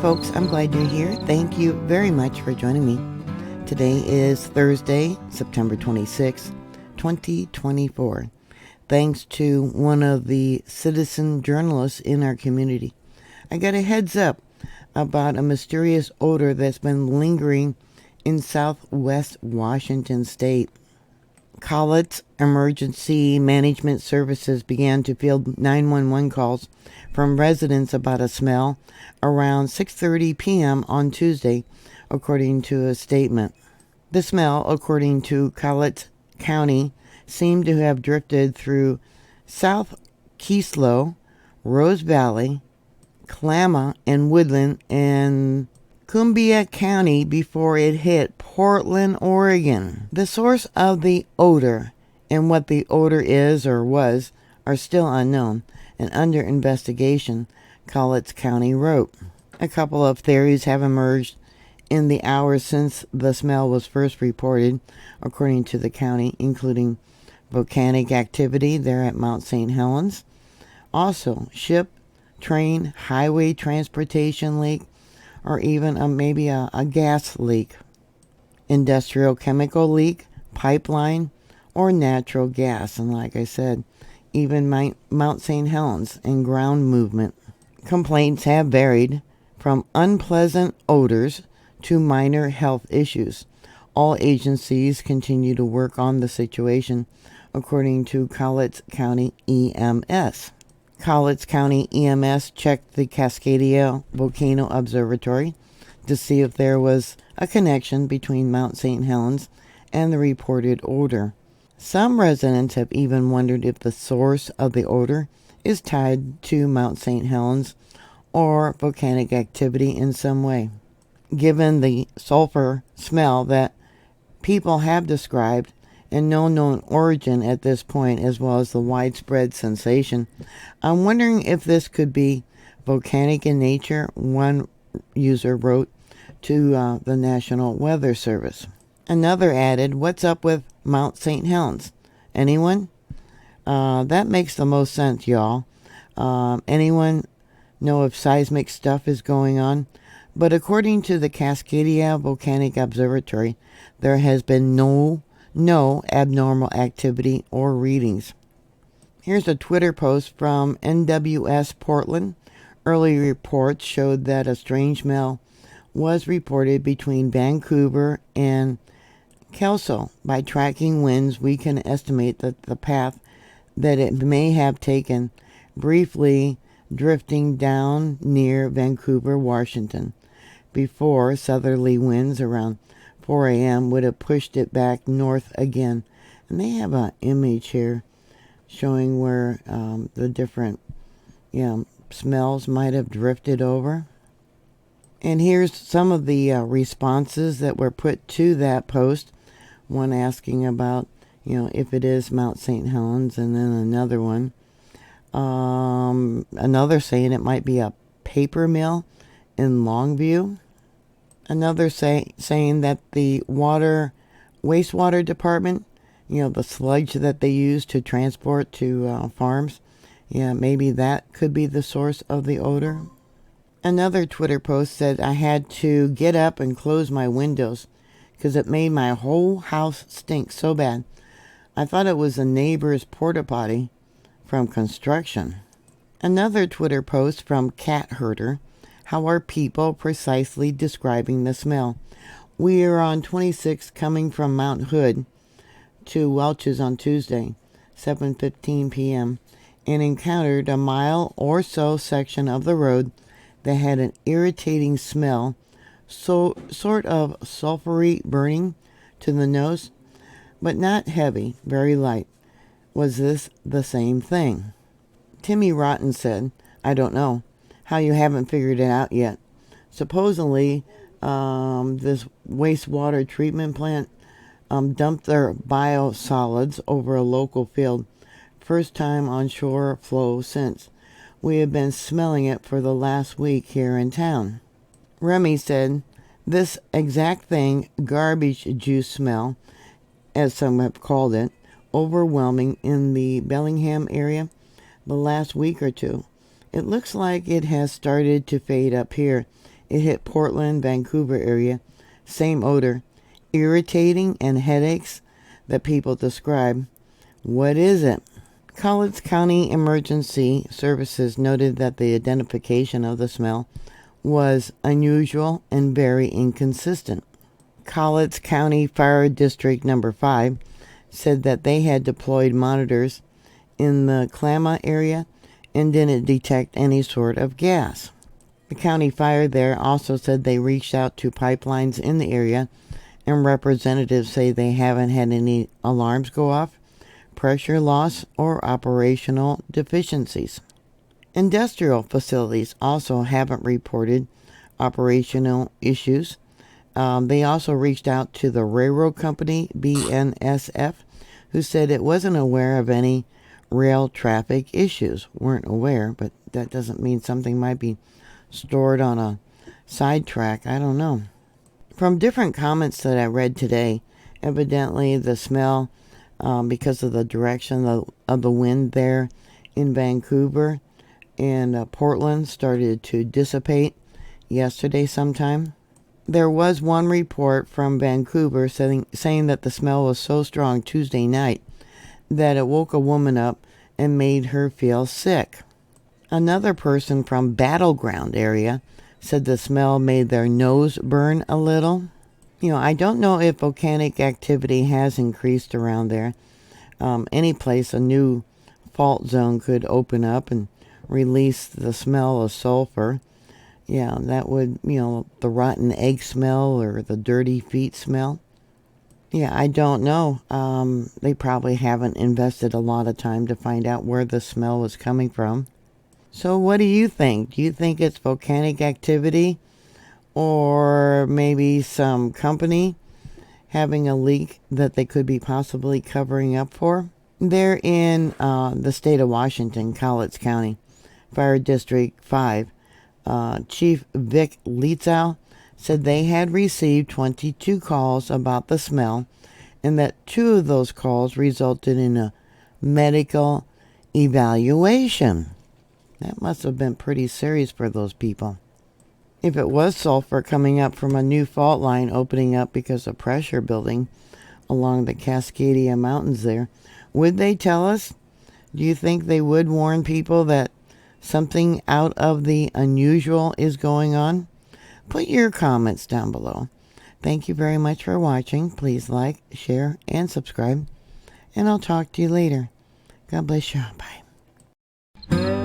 folks, I'm glad you're here. Thank you very much for joining me. Today is Thursday, September 26, 2024. Thanks to one of the citizen journalists in our community, I got a heads up about a mysterious odor that's been lingering in southwest Washington state. Collett's Emergency Management Services began to field 911 calls from residents about a smell around 6:30 p.m. on Tuesday, according to a statement. The smell, according to Collett's County, seemed to have drifted through South Keeslow, Rose Valley, Klamath, and Woodland, and Cumbia County before it hit Portland, Oregon. The source of the odor and what the odor is or was are still unknown and under investigation, Collett's County wrote. A couple of theories have emerged in the hours since the smell was first reported, according to the county, including volcanic activity there at Mount St. Helens, also ship, train, highway transportation leak, or even maybe a gas leak, industrial chemical leak, pipeline, or natural gas. And like I said, even Mount St. Helens and ground movement. Complaints have varied from unpleasant odors to minor health issues. All agencies continue to work on the situation, according to Collett's County EMS. Collett's County EMS checked the Cascadia Volcano Observatory to see if there was a connection between Mount St. Helens and the reported odor. Some residents have even wondered if the source of the odor is tied to Mount St. Helens or volcanic activity in some way. Given the sulfur smell that people have described and no known origin at this point, as well as the widespread sensation, I'm wondering if this could be volcanic in nature, one user wrote to the National Weather Service. Another added, "What's up with Mount St. Helens? Anyone?" That makes the most sense, y'all. Anyone know if seismic stuff is going on? But according to the Cascadia Volcanic Observatory, there has been no abnormal activity or readings. Here's a Twitter post from NWS Portland. Early reports showed that a strange smell was reported between Vancouver and Kelso. By tracking winds, we can estimate that the path that it may have taken, briefly drifting down near Vancouver, Washington, before southerly winds around 4 a.m. would have pushed it back north again. And they have an image here showing where the different smells might have drifted over. And here's some of the responses that were put to that post. One asking about, if it is Mount St. Helens, and then another one. Another saying it might be a paper mill in Longview. Another saying that the wastewater department, the sludge that they use to transport to farms, maybe that could be the source of the odor. Another Twitter post said, "I had to get up and close my windows because it made my whole house stink so bad. I thought it was a neighbor's porta potty from construction." Another Twitter post from Cat Herder. "How are people precisely describing the smell? We are on 26 coming from Mount Hood to Welch's on Tuesday, 7:15 p.m., and encountered a mile or so section of the road that had an irritating smell, sort of sulfury burning to the nose, but not heavy, very light. Was this the same thing?" Timmy Rotten said, "I don't know how you haven't figured it out yet. Supposedly, this wastewater treatment plant dumped their biosolids over a local field. First time on shore flow since. We have been smelling it for the last week here in town." Remy said, "This exact thing, garbage juice smell, as some have called it, overwhelming in the Bellingham area the last week or two. It looks like it has started to fade up here. It hit Portland, Vancouver area. Same odor. Irritating and headaches that people describe. What is it? Collins County Emergency Services noted that the identification of the smell was unusual and very inconsistent. Collins County Fire District Number 5 said that they had deployed monitors in the Klamath area and didn't detect any sort of gas. The county fire there also said they reached out to pipelines in the area, and representatives say they haven't had any alarms go off, pressure loss, or operational deficiencies. Industrial facilities also haven't reported operational issues. They also reached out to the railroad company, BNSF, who said it wasn't aware of any rail traffic issues. Weren't aware, but that doesn't mean something might be stored on a sidetrack. I don't know. From different comments that I read today, evidently the smell, because of the direction of the wind there in Vancouver and Portland, started to dissipate yesterday sometime. There was one report from Vancouver saying that the smell was so strong Tuesday night that it woke a woman up and made her feel sick. Another person from Battleground area said the smell made their nose burn a little. I don't know if volcanic activity has increased around there. Any place a new fault zone could open up and release the smell of sulfur. Yeah, that would, the rotten egg smell or the dirty feet smell. Yeah, I don't know. They probably haven't invested a lot of time to find out where the smell was coming from. So what do you think? Do you think it's volcanic activity, or maybe some company having a leak that they could be possibly covering up for? They're in the state of Washington, Collins County, Fire District 5. Chief Vic Lietzow said they had received 22 calls about the smell, and that 2 of those calls resulted in a medical evaluation. That must have been pretty serious for those people. If it was sulfur coming up from a new fault line opening up because of pressure building along the Cascadia Mountains there, would they tell us? Do you think they would warn people that something out of the unusual is going on? Put your comments down below. Thank you very much for watching. Please like, share, and subscribe. And I'll talk to you later. God bless you. Bye.